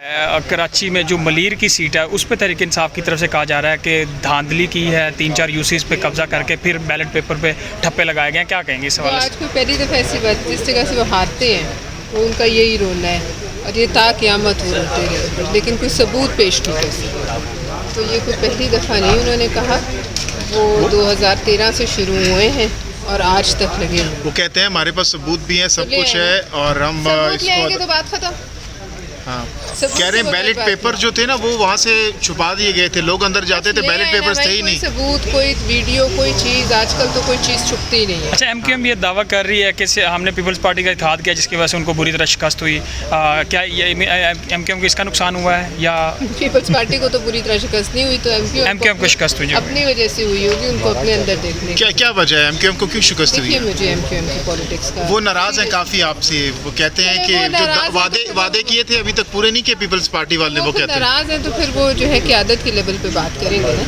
कराची में जो मलीर की सीट है उस पर तहरीक इंसाफ की तरफ से कहा जा रहा है कि धांधली की है, 3-4 यूसीज पे कब्जा करके फिर बैलेट पेपर पे ठप्पे लगाए गए हैं। क्या कहेंगे इस तो सवाल आज कोई पहली दफ़ा ऐसी बात जिस जगह से वो हारते हैं वो उनका यही रोल है और ये ता क़यामत वो रोते रहे, लेकिन कोई सबूत पेश नहीं कर सकते। तो ये कोई पहली दफ़ा नहीं उन्होंने कहा, वो 2013 से शुरू हुए हैं और आज तक लगे हुए हैं। वो कहते हैं हमारे पास सबूत भी हैं, सब ले कुछ आएंगे। है और हम सबूत ले आएंगे इसको तो बात खत्म। हाँ सबूत कह रहे हैं के बैलेट बगैर बात पेपर जो थे ना वो वहाँ से छुपा दिए गए थे, लोग अंदर जाते थे, ले बैलेट आए ना पेपर्स थे भाई, ही कोई नहीं। सबूत, कोई वीडियो, कोई चीज़, आजकल तो कोई चीज़ छुपती ही नहीं है। अच्छा, एमक्यूएम ये दावा कर रही है कि हमने पीपल्स पार्टी का इत्तेहाद किया जिसकी वजह से उनको बुरी तरह शिकस्त हुई। क्या ये एमक्यूएम को इसका नुकसान हुआ है या पीपल्स पार्टी को तो बुरी तरह शिकस्त नहीं हुई, तो एमक्यूएम को शिकस्त हुई? अपनी वजह से हुई होगी, उनको अपने अंदर देखने क्या क्या वजह है एमक्यूएम को क्यों शिकस्त हुई? देखिए मुझे एमक्यूएम की पॉलिटिक्स का वो नाराज हैं काफी आपसे, वो कहते हैं कि वो जो नाराज हैं वादे तो वादे किए थे अभी तक पूरे नहीं किए पीपल्स पार्टी वाले, वो कहते हैं। नाराज है तो फिर वो जो है क़यादत के लेवल पे बात करेंगे ना।